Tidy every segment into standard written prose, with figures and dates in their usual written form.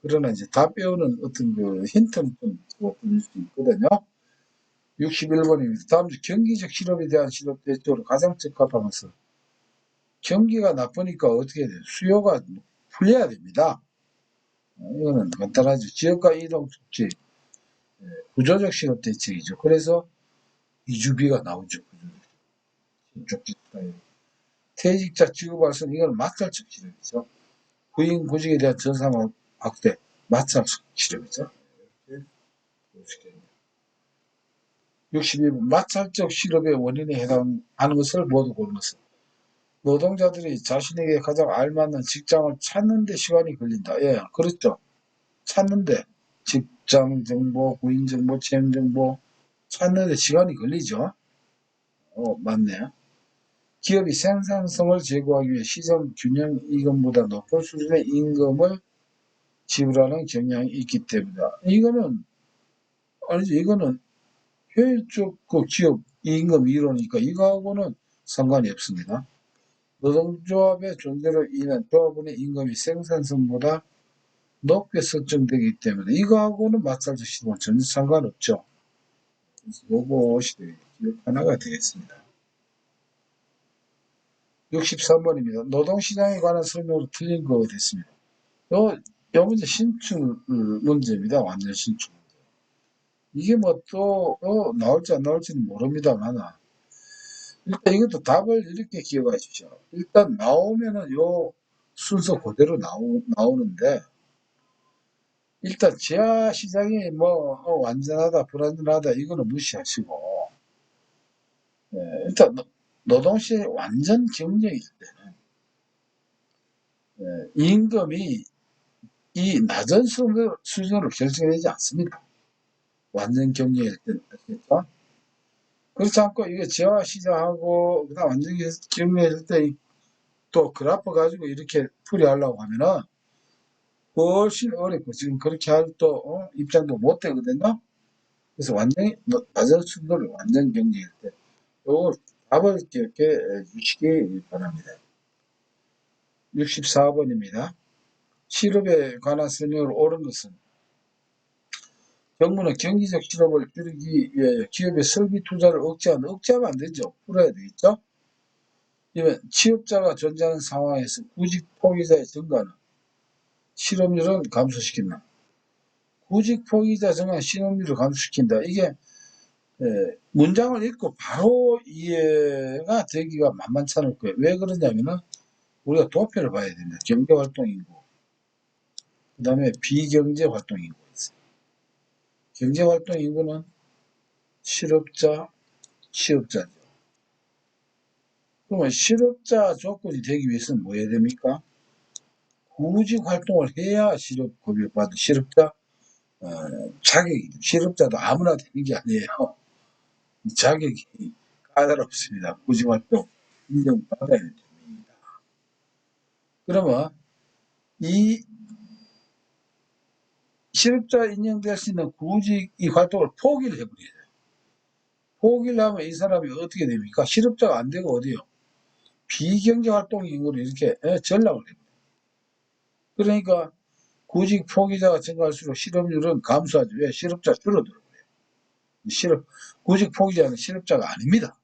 그러나 이제 다 빼오는 어떤 그 힌트는 좀 드릴 수 있거든요. 61번입니다. 다음 주 경기적 실업에 대한 실업 대책으로 가장 적합한 것은 경기가 나쁘니까 어떻게 돼요? 수요가 풀려야 됩니다. 이거는 간단하죠. 지역과 이동 축제, 구조적 실업 대책이죠. 그래서 이주비가 나오죠. 퇴직자 지급 발생 이건 마찰적 실업이죠. 구인 구직에 대한 전산 확대, 마찰적 실업이죠. 62번 마찰적 실업의 원인에 해당하는 것을 모두 고른 것은 노동자들이 자신에게 가장 알맞는 직장을 찾는 데 시간이 걸린다. 예, 그렇죠. 찾는데 직장 정보, 구인 정보, 채용 정보 찾는 데 시간이 걸리죠. 맞네요. 기업이 생산성을 제고하기 위해 시장 균형 임금보다 높은 수준의 임금을 지불하는 경향이 있기 때문이다. 이거는 아니지. 이거는 효율적 그 기업 임금 이론이니까 이거하고는 상관이 없습니다. 노동조합의 존재로 인한 조합원의 임금이 생산성보다 높게 설정되기 때문에 이거하고는 마찰적 시도는 전혀 상관없죠. 그래서 요것이 기억 하나가 되겠습니다. 63번입니다. 노동시장에 관한 설명으로 틀린 거 됐습니다. 요 문제 신축 문제입니다. 완전 신축. 이게 뭐 또 나올지 안 나올지는 모릅니다만 일단 이것도 답을 이렇게 기억하십시오. 일단 나오면은 요 순서 그대로 나오는데 일단 지하 시장이 뭐 완전하다 불완전하다 이거는 무시하시고 일단 노동시장이 완전 경쟁일 때는 임금이 이 낮은 수준으로 결정되지 않습니다. 완전 경쟁일 때는 아시겠죠? 그렇지 않고 이게 지하 시장하고 그다음 완전 경쟁일 때 또 그래프 가지고 이렇게 풀이하려고 하면은 훨씬 어렵고 지금 그렇게 할 또 입장도 못 되거든요. 그래서 완전히 낮은 수준으로 완전 경쟁일 때 요거 답을 기억해 주시기 바랍니다. 64번입니다. 실업에 관한 설명으로 옳은 것은 정부는 경기적 실업을 줄이기 위해 기업의 설비 투자를 억제하면 안 되죠. 풀어야 되겠죠. 이번 취업자가 존재하는 상황에서 구직 포기자의 증가는 실업률은 감소시킨다. 구직 포기자 증가 실업률을 감소시킨다. 이게 문장을 읽고 바로 이해가 되기가 만만치 않을 거예요. 왜 그러냐면은 우리가 도표를 봐야 됩니다. 경제활동인구, 그 다음에 비경제활동인구 있어요. 경제활동인구는 실업자, 취업자죠. 그러면 실업자 조건이 되기 위해서는 뭐 해야 됩니까? 구직 활동을 해야 실업급여 받은 실업자 자격이 실업자도 아무나 되는 게 아니에요. 자격이 까다롭습니다. 구직 활동 인정받아야 됩니다. 그러면 이 실업자 인정될 수 있는 구직 이 활동을 포기를 해버려야 돼요. 포기를 하면 이 사람이 어떻게 됩니까? 실업자가 안 되고 어디요? 비경제활동인으로 이렇게 전락을 해요. 그러니까 구직 포기자가 증가할수록 실업률은 감소하죠. 왜? 실업자 줄어들어요. 구직 포기자는 실업자가 아닙니다.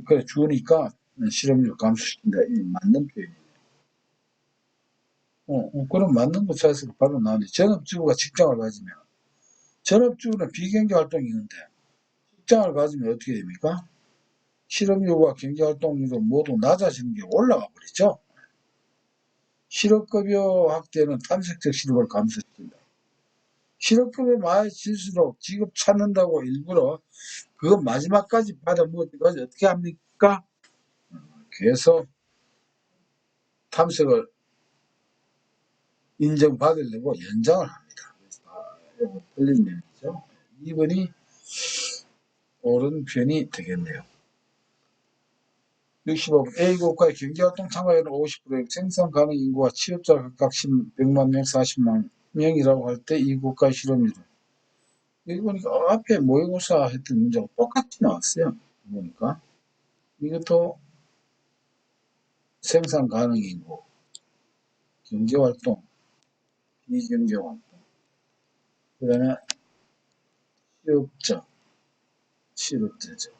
그래 주니까 실업률 감소시킨다. 이 맞는 표현이에요. 그럼 맞는 거 찾아서 바로 나오네. 전업주부가 직장을 가지면 전업주부는 비경제활동이는데 직장을 가지면 어떻게 됩니까? 실업률과 경제활동률도 모두 낮아지는 게 올라가 버리죠. 실업급여 확대는 탐색적 실업을 감소시킨다. 실업급여 많아질수록 직업 찾는다고 일부러 그거 마지막까지 받아 먹기까지 어떻게 합니까? 계속 탐색을 인정받으려고 연장을 합니다. 이거 틀린 내용이죠. 2번이 옳은 편이 되겠네요. 65번 A국가의 경제활동 참가율은 50%, 생산 가능 인구와 취업자 각각 100만 명, 40만 명이라고 할 때 이 국가의 실업률은 여기 보니까 앞에 모의고사 했던 문제하고 똑같이 나왔어요. 보니까 이것도 생산 가능 인구, 경제활동 비경제활동. 그 다음에 실업자죠.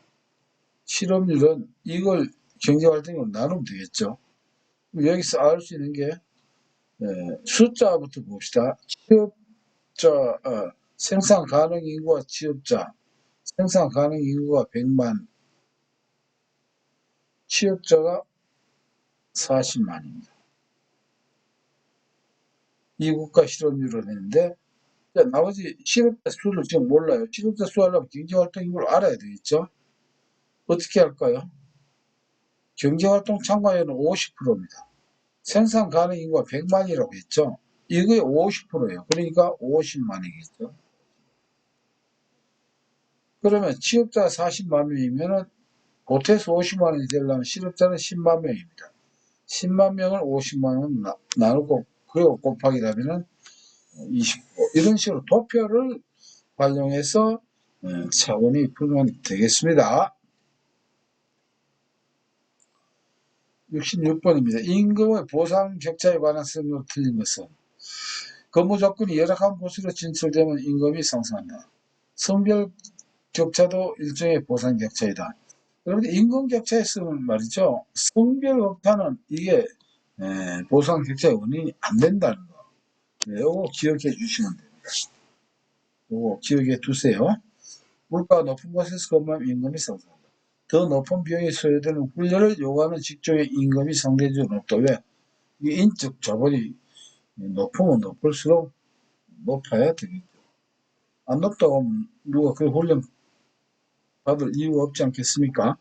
실업률은 이걸 경제활동으로 나누면 되겠죠. 여기서 알 수 있는 게 숫자부터 봅시다. 취업자, 생산 가능 인구와 취업자. 생산 가능 인구가 100만, 취업자가 40만입니다. 이 국가 실업률을 했는데 나머지 실업자 수를 지금 몰라요. 실업자 수 하려면 경제활동 인구를 알아야 되겠죠. 어떻게 할까요? 경제활동 참가율은 50%입니다. 생산 가능 인구가 100만이라고 했죠. 이거의 50%예요. 그러니까 50만이겠죠. 그러면 취업자 40만 명이면은 보태서 50만 원이 되려면 실업자는 10만 명입니다. 10만 명을 50만 원 나누고 그리고 곱하기 하면은 29. 이런 식으로 도표를 활용해서 차분히 풀면 되겠습니다. 66번입니다. 임금의 보상 격차에 관한 설명을 틀린 것은 근무 조건이 열악한 곳으로 진출되면 임금이 상승한다. 성별 격차도 일종의 보상 격차이다. 그런데 임금 격차에 쓰면 말이죠. 성별 격차는 이게 보상 격차의 원인이 안 된다는 거. 요거 기억해 주시면 됩니다. 요거 기억해 두세요. 물가가 높은 곳에서 근무하면 임금이 상승한다. 더 높은 비용이 소요되는 훈련을 요구하는 직종의 임금이 상대적으로 높다. 왜? 이 인적 자본이 높으면 높을수록 높아야 되겠죠. 안 높다고 하면 누가 그 훈련 받을 이유가 없지 않겠습니까?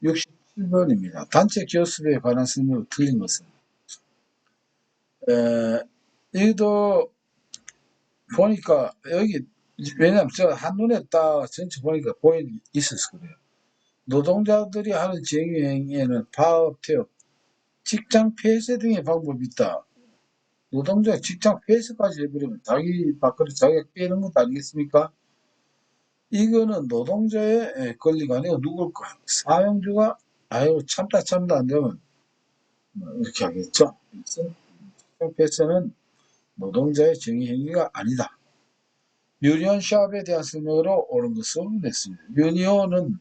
67번입니다. 단체 교습에 관한 설명을 틀린 것은 여기도 보니까 여기 왜냐면 제가 한눈에 딱 전체 보니까 보이 있어서 그래요. 노동자들이 하는 쟁의행위에는 파업, 퇴업, 직장 폐쇄 등의 방법이 있다. 노동자 직장 폐쇄까지 해버리면 자기 밖으로 자기가 빼는 것도 아니겠습니까? 이거는 노동자의 권리가 아니고 누굴까요? 사용주가 아유 참다 안 되면 이렇게 하겠죠. 직장 폐쇄는 노동자의 정의행위가 아니다. 유니온 시합에 대한 설명으로 옳은 것을 냈습니다. 유니온은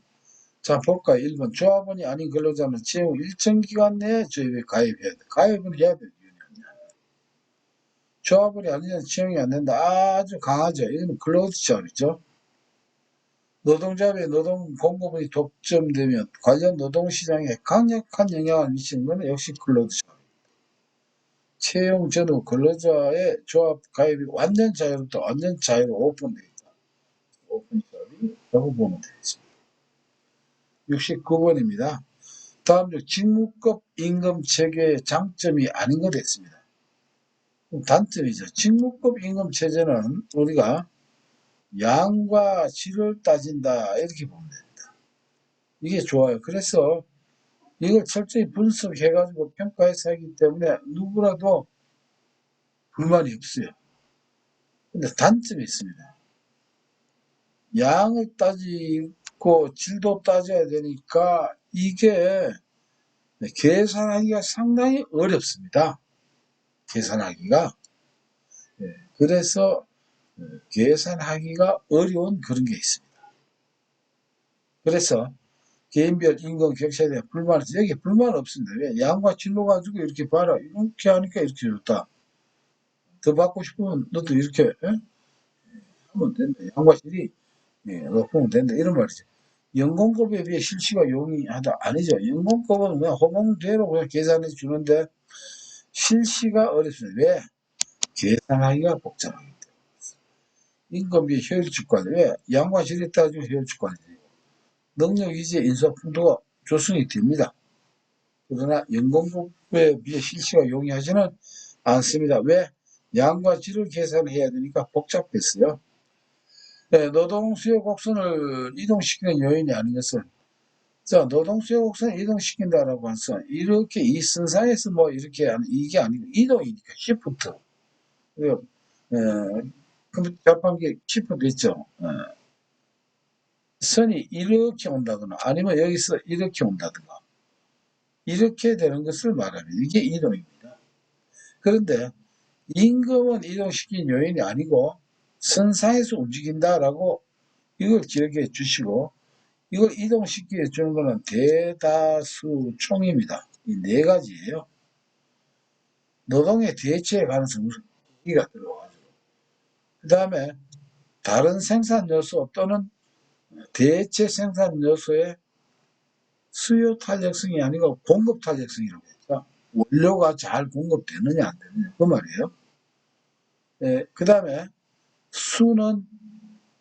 자 볼까요? 1번 조합원이 아닌 근로자는 채용 일정 기간 내에 조합에 가입해야 돼. 가입은 해야 돼. 조합원이 아니면 채용이 안 된다. 아주 강하죠. 이거는 클로즈 시합이죠. 노동자의 노동 공급이 독점되면 관련 노동시장에 강력한 영향을 미치는 것은 역시 클로즈 시합. 채용 전후 근로자의 조합 가입이 완전 자유롭다. 완전 자유로 오픈되어 있다. 오픈 시합이라고 보면 되겠습니다. 69번입니다. 다음 중 직무급 임금 체계의 장점이 아닌 것 됐습니다. 단점이죠. 직무급 임금 체제는 우리가 양과 질을 따진다 이렇게 보면 됩니다. 이게 좋아요. 그래서 이걸 철저히 분석해가지고 평가해서 하기 때문에 누구라도 불만이 없어요. 근데 단점이 있습니다. 양을 따지고 질도 따져야 되니까 이게 계산하기가 상당히 어렵습니다. 계산하기가. 그래서 계산하기가 어려운 그런 게 있습니다. 그래서 개인별 임금 격차에 대한 불만은 여기 불만 없습니다. 왜? 양과 질로 가지고 이렇게 봐라. 이렇게 하니까 이렇게 좋다. 더 받고 싶으면 너도 이렇게 하면 된다. 양과 질이 높으면 된다. 이런 말이죠. 연공급에 비해 실시가 용이하다. 아니죠. 연공급은 그냥 호봉대로 그냥 계산해 주는데 실시가 어렵습니다. 왜? 계산하기가 복잡하기 때문에. 임금비 효율주가는 왜? 양과 질에 따지면 효율주가이지. 능력이지 인사풍도가 조성이 됩니다. 그러나 연공급에 비해 실시가 용이하지는 않습니다. 왜? 양과 질을 계산해야 되니까 복잡했어요. 네, 노동 수요 곡선을 이동시키는 요인이 아닌 것은 자 노동 수요 곡선을 이동시킨다라고 해서 이렇게 이 선상에서 뭐 이렇게 하는 이게 아니고 이동이니까 시프트. 컴퓨터 자판기 시프트 있죠. 선이 이렇게 온다거나 아니면 여기서 이렇게 온다거나 이렇게 되는 것을 말합니다. 이게 이동입니다. 그런데 임금은 이동시킨 요인이 아니고 선상에서 움직인다라고 이걸 기억해 주시고, 이걸 이동시켜 주는 것은 대다수 총입니다. 이 네 가지예요. 노동의 대체의 가능성이 들어가지고. 그 다음에 다른 생산 요소 또는 대체 생산 요소의 수요 탄력성이 아니고 공급 탄력성이라고 했죠. 원료가 잘 공급되느냐 안 되느냐 그 말이에요. 그 다음에 수는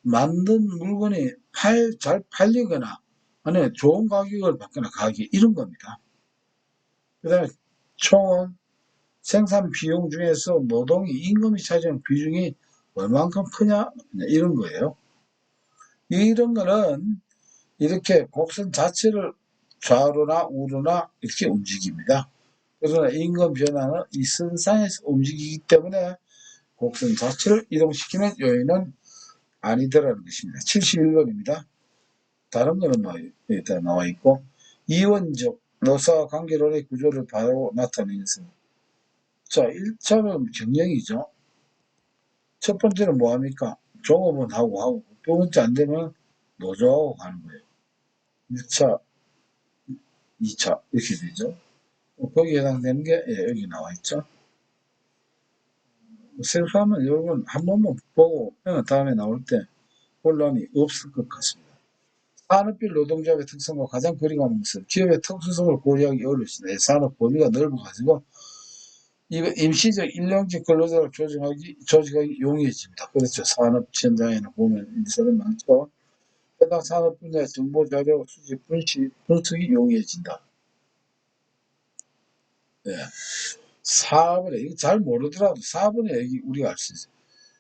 만든 물건이 잘 팔리거나 아니면 좋은 가격을 받거나 가격 이런 겁니다. 그 다음에 총은 생산 비용 중에서 노동이 임금이 차지하는 비중이 얼만큼 크냐 이런 거예요. 이런 거는 이렇게 곡선 자체를 좌로나 우로나 이렇게 움직입니다. 그러나 임금 변화는 이 선상에서 움직이기 때문에 곡선 자체를 이동시키는 요인은 아니더라는 것입니다. 71번입니다. 다른 거는 뭐 여기다 나와 있고, 이원적 노사 관계론의 구조를 바로 나타내는 것은, 자, 1차는 경영이죠. 첫 번째는 뭐합니까? 종업원 하고, 두 번째 안 되면 노조하고 가는 거예요. 1차, 2차, 이렇게 되죠. 거기에 해당되는 게, 여기 나와 있죠. 생소하면 여러분 한 번만 보고, 다음에 나올 때 혼란이 없을 것 같습니다. 산업별 노동조합의 특성과 가장 거리가 먼 것은 기업의 특수성을 고려하기 어렵습니다. 산업 범위가 넓어가지고 임시적 일용직 근로자를 조직하기 용이해집니다. 그렇죠. 산업 현장에는 보면 이 사람 많죠. 해당 산업 분야의 정보 자료 수집 분석이 용이해진다. 예. 4번에 이거 잘 모르더라도 4번에 여기 우리가 알 수 있어요.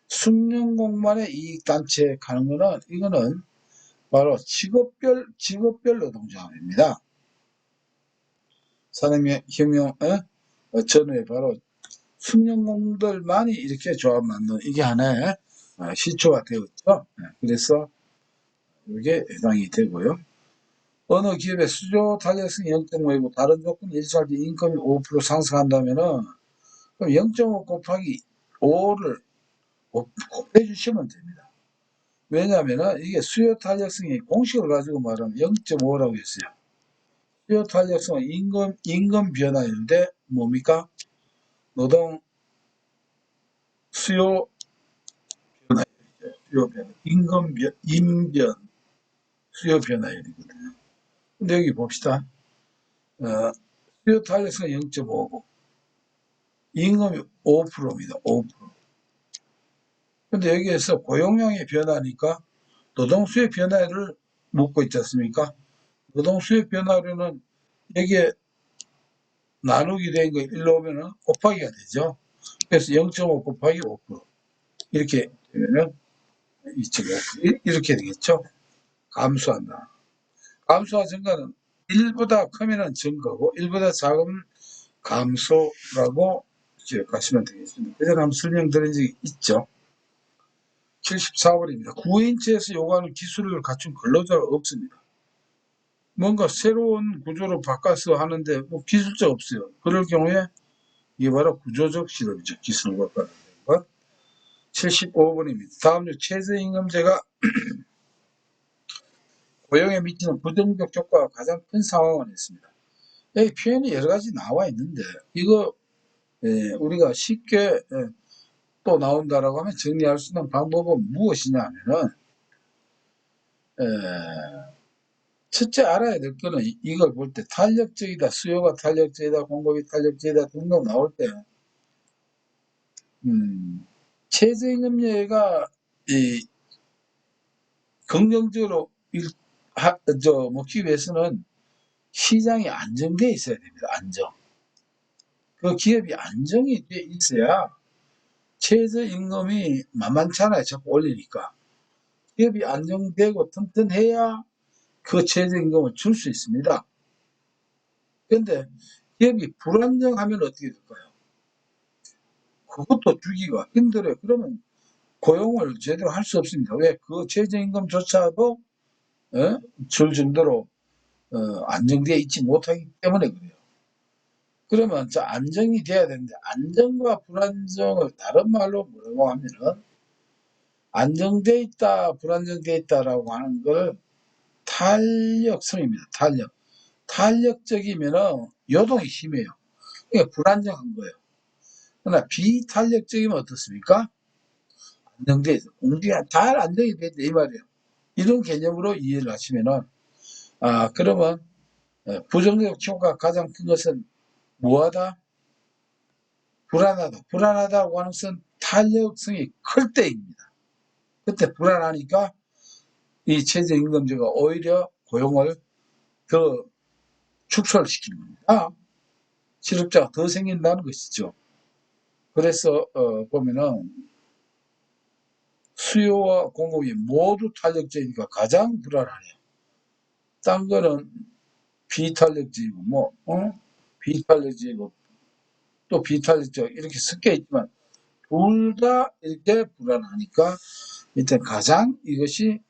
숙련공만의 이익단체에 가는 거는 이거는 바로 직업별 노동조합입니다. 산업혁명 전후에 바로 숙련공들만이 이렇게 조합 만든 이게 하나의 시초가 되었죠. 그래서 이게 해당이 되고요. 어느 기업의 수조 탄력성이 0.5이고 다른 조건이 일치할 때 임금이 5% 상승한다면은 그럼 0.5 곱하기 5를 곱해주시면 됩니다. 왜냐하면 이게 수요 탄력성이 공식을 가지고 말하면 0.5라고 했어요. 수요 탄력성은 임금 변화인데 뭡니까? 노동 수요 변화율이죠. 수요 변화. 임변 수요 변화율이거든요. 근데 여기 봅시다. 수요 탄력성 0.5고 임금이 5%입니다. 5%. 근데 여기에서 고용량의 변화니까 노동 수요 변화를 묻고 있지 않습니까? 노동 수요 변화율은 여기에 나누기 된 거 일로 오면은 곱하기가 되죠. 그래서 0.5 곱하기 5% 이렇게 되면은 2.5% 이렇게 되겠죠. 감소한다. 감소와 증가는 1보다 크면은 증가고 1보다 작으면 감소라고 기억하시면 되겠습니다. 그전에 한번 설명드린 적이 있죠. 74번입니다. 구인체에서 요구하는 기술을 갖춘 근로자가 없습니다. 뭔가 새로운 구조로 바꿔서 하는데 뭐 기술자 없어요. 그럴 경우에 이게 바로 구조적 실업이죠. 기술과 관련된 것. 75번입니다. 다음 주 최저임금제가 고용에 미치는 부정적 효과가 가장 큰 상황을 했습니다. 여기 표현이 여러 가지 나와 있는데 이거 우리가 쉽게 또 나온다라고 하면 정리할 수 있는 방법은 무엇이냐 하면은 첫째 알아야 될 거는 이걸 볼 때 탄력적이다, 수요가 탄력적이다, 공급이 탄력적이다 등등 나올 때 최저임금제가 이 긍정적으로 먹기 위해서는 시장이 안정돼 있어야 됩니다. 안정. 그 기업이 안정이 돼 있어야 최저임금이 만만찮아요. 자꾸 올리니까. 기업이 안정되고 튼튼해야 그 최저임금을 줄 수 있습니다. 그런데 기업이 불안정하면 어떻게 될까요? 그것도 주기가 힘들어요. 그러면 고용을 제대로 할 수 없습니다. 왜? 그 최저임금조차도 줄 정도로 안정되어 있지 못하기 때문에 그래요. 그러면 자, 안정이 돼야 되는데 안정과 불안정을 다른 말로 뭐라고 하면은 안정돼 있다, 불안정돼 있다라고 하는 걸 탄력성입니다. 탄력. 탄력적이면은 요동이 심해요. 그러니까 불안정한 거예요. 그러나 비탄력적이면 어떻습니까? 안정돼 있어. 공기가 잘 안정이 돼 있다 이 말이에요. 이런 개념으로 이해를 하시면은 그러면 부정적 효과가 가장 큰 것은 뭐하다? 불안하다. 불안하다고 하는 것은 탄력성이 클 때입니다. 그때 불안하니까 이 최저임금제가 오히려 고용을 더 축소를 시키는 겁니다. 실업자가 더 생긴다는 것이죠. 그래서 보면은 수요와 공급이 모두 탄력적이니까 가장 불안하네요. 딴 거는 비탄력적이고 비탄력적이고 또 비탄력적 이렇게 섞여 있지만 둘 다 이렇게 불안하니까 이때 가장 이것이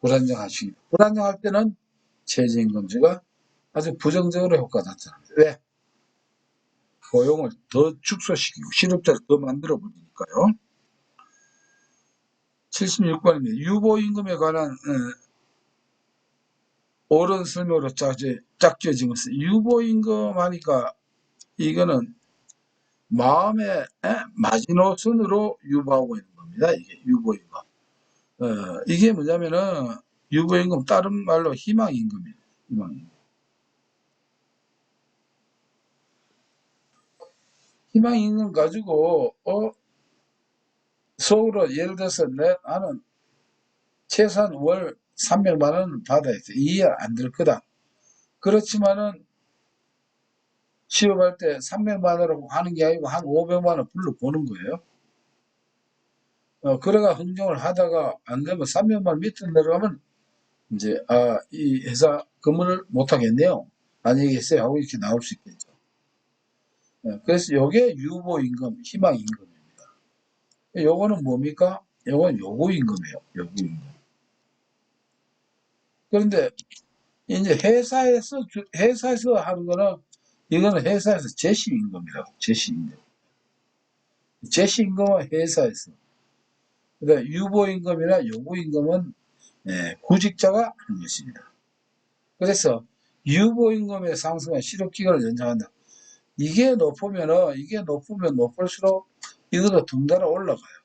불안정하십니다. 불안정할 때는 최저임금제가 아주 부정적으로 효과가 나타납니다. 왜? 고용을 더 축소시키고 실업자를 더 만들어 버리니까요. 76번입니다. 유보임금에 관한 옳은 설명으로 짝지어진 것은 유보임금 하니까 이거는 마음의 마지노선으로 유보하고 있는 겁니다. 이게 유보임금. 이게 뭐냐면은 유보임금 다른 말로 희망임금이에요. 희망임금. 희망임금 가지고 속으로 예를 들어서 나는 최소한 월 300만 원을 받아야 돼. 이해 안 될 거다. 그렇지만은 취업할 때 300만 원이라고 하는 게 아니고 한 500만 원 불러보는 거예요. 그래가 흥정을 하다가 안 되면 300만 원 밑으로 내려가면 이제 이 회사 근무를 못 하겠네요. 안녕히 계세요 하고 이렇게 나올 수 있겠죠. 그래서 요게 유보임금, 희망임금입니다. 요거는 뭡니까? 요건 요구임금이에요. 요구임금. 그런데 이제 회사에서 하는 거는 이거는 회사에서 제시임금이라고. 제시임금. 제시임금은 회사에서. 그러니까 유보임금이나 요구임금은 구직자가 하는 것입니다. 그래서 유보임금의 상승은 실업기간을 연장한다. 이게 높으면 높을수록 이것도 덩달아 올라가요.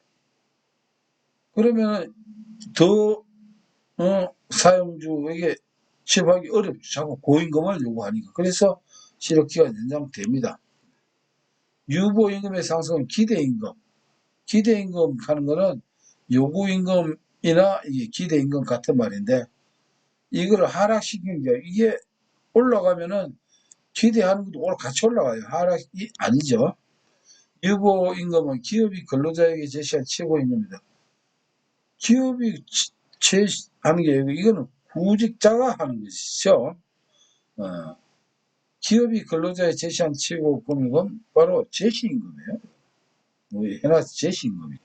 그러면 더 사용주에게 취업하기 어렵죠. 자꾸 고임금을 요구하니까. 그래서 실업기간 연장됩니다. 유보임금의 상승은 기대임금. 기대임금 하는 거는 요구임금이나 이게 기대임금 같은 말인데 이거를 하락시키는 게 이게 올라가면은 기대하는 것도 같이 올라가요. 하락이 아니죠. 유보임금은 기업이 근로자에게 제시한 최고임금입니다. 기업이 제시하는 게 아니고 이거는 구직자가 하는 것이죠. 기업이 근로자에 제시한 최고임금은 바로 제시임금이에요. 해놔서 제시임금이에요.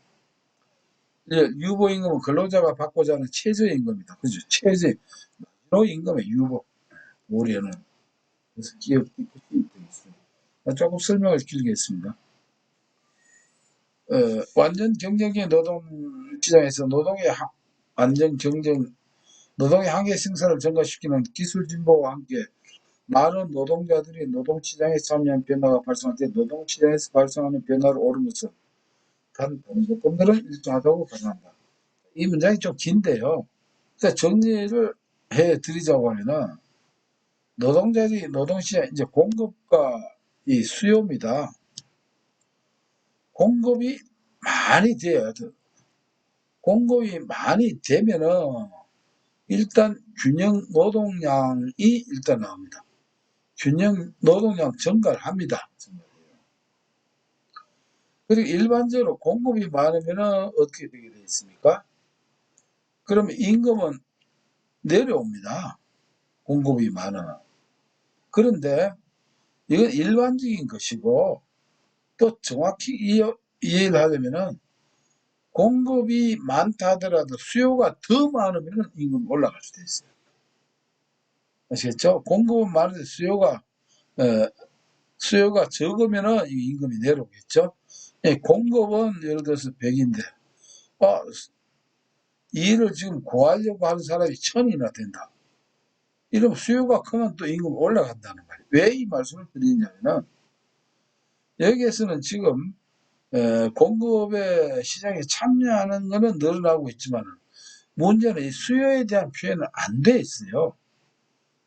유보임금은 근로자가 받고자 하는 최저임금이다. 그죠? 최저임금의 유보. 올해는. 그래서 기업 뜻이 되겠습니다. 조금 설명을 길게 했습니다. 완전 경쟁적인 노동시장에서 노동의 한계 생산을 증가시키는 기술 진보와 함께 많은 노동자들이 노동시장에 참여한 변화가 발생할 때 노동시장에서 발생하는 변화를 옳은 것은 단 조건들은 일정하다고 가정한다. 이 문장이 좀 긴데요. 그러니까 정리를 해드리자고 하면은 노동자들이 노동시장 이제 공급과 이 수요입니다. 공급이 많이 돼야 돼. 공급이 많이 되면은 일단 균형 노동량이 일단 나옵니다. 균형 노동량 증가를 합니다. 그리고 일반적으로 공급이 많으면은 어떻게 되게 되어 있습니까? 그러면 임금은 내려옵니다. 공급이 많아. 그런데 이건 일반적인 것이고 또 정확히 이해를 하려면은 공급이 많다 하더라도 수요가 더 많으면 임금이 올라갈 수도 있어요. 아시겠죠? 공급은 많은데 수요가 수요가 적으면은 이 임금이 내려오겠죠. 예, 공급은 예를 들어서 100인데, 이 일을 지금 구하려고 하는 사람이 1000이나 된다. 이러면 수요가 크면 또 임금이 올라간다는 말이에요. 왜 이 말씀을 드리냐면은, 여기에서는 지금 공급의 시장에 참여하는 것은 늘어나고 있지만 문제는 이 수요에 대한 표현은 안 돼 있어요.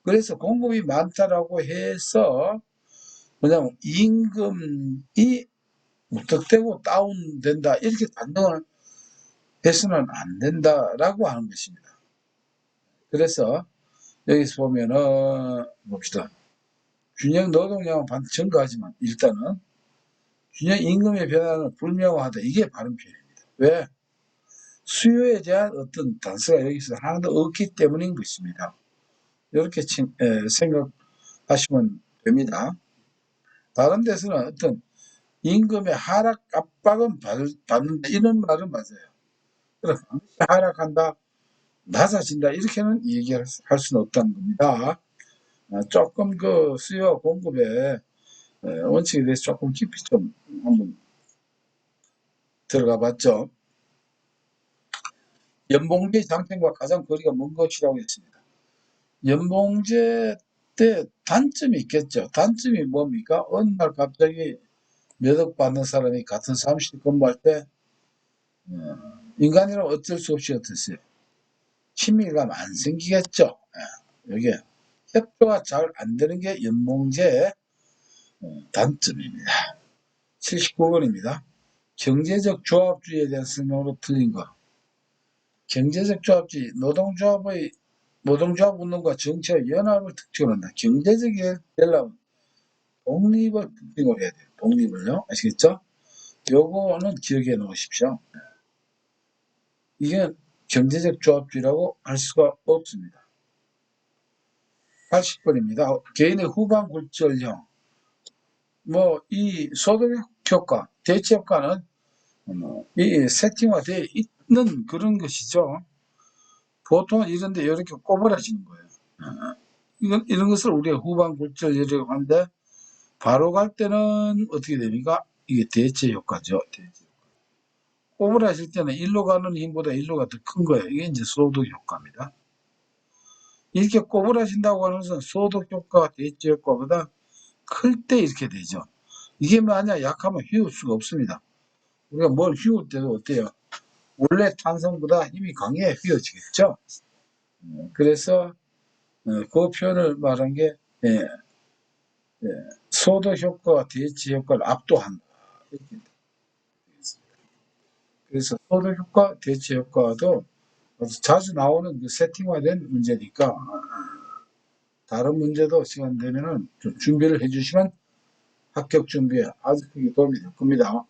그래서 공급이 많다라고 해서 그냥 임금이 무턱대고 다운된다 이렇게 단정을 해서는 안 된다라고 하는 것입니다. 그래서 여기서 보면은 봅시다. 균형 노동량은 반드시 증가하지만 일단은 균형 임금의 변화는 불명확하다. 이게 바른 표현입니다. 왜? 수요에 대한 어떤 단서가 여기서 하나도 없기 때문인 것입니다. 이렇게 생각하시면 됩니다. 다른 데서는 어떤 임금의 하락 압박은 받는다 이런 말은 맞아요. 그럼 하락한다, 낮아진다 이렇게는 얘기할 수는 없다는 겁니다. 조금 그 수요와 공급의 원칙에 대해서 조금 깊이 좀 한번 들어가 봤죠. 연봉제 장점과 가장 거리가 먼 것이라고 했습니다. 연봉제 때 단점이 있겠죠. 단점이 뭡니까? 어느 날 갑자기 몇 억 받는 사람이 같은 사무실 근무할 때 인간이라면 어쩔 수 없이 어땠어요? 친밀감 안 생기겠죠. 이게 협조가 잘 안 되는 게 연봉제의 단점입니다. 79번입니다. 경제적 조합주의에 대한 설명으로 틀린 거. 경제적 조합주의, 노동조합 운동과 정치의 연합을 특징으로 한다. 경제적이 되려면 독립을 특징으로 해야 돼요. 독립을요. 아시겠죠? 요거는 기억해 놓으십시오. 이게 경제적 조합주의라고 할 수가 없습니다. 80번입니다. 개인의 후반 굴절형. 이 소득 효과, 대체 효과는 이 세팅화되어 있는 그런 것이죠. 보통은 이런데 이렇게 꼬부라지는 거예요. 이런 것을 우리가 후반 굴절이라고 하는데 바로 갈 때는 어떻게 됩니까? 이게 대체 효과죠. 대체. 꼬부라질 때는 일로 가는 힘보다 일로가 더 큰 거예요. 이게 이제 소득 효과입니다. 이렇게 꼬부라진다고 하는 것은 소득 효과, 대체 효과보다 클 때 이렇게 되죠. 이게 만약 약하면 휘울 수가 없습니다. 우리가 뭘 휘울 때도 어때요? 원래 탄성보다 힘이 강해야 휘어지겠죠. 그래서 그 표현을 말한 게 소득 효과와 대체 효과를 압도한다. 그래서 소득 효과, 대체 효과도 자주 나오는 그 세팅화된 문제니까 다른 문제도 시간 되면은 좀 준비를 해주시면 합격 준비에 아주 크게 도움이 될 겁니다.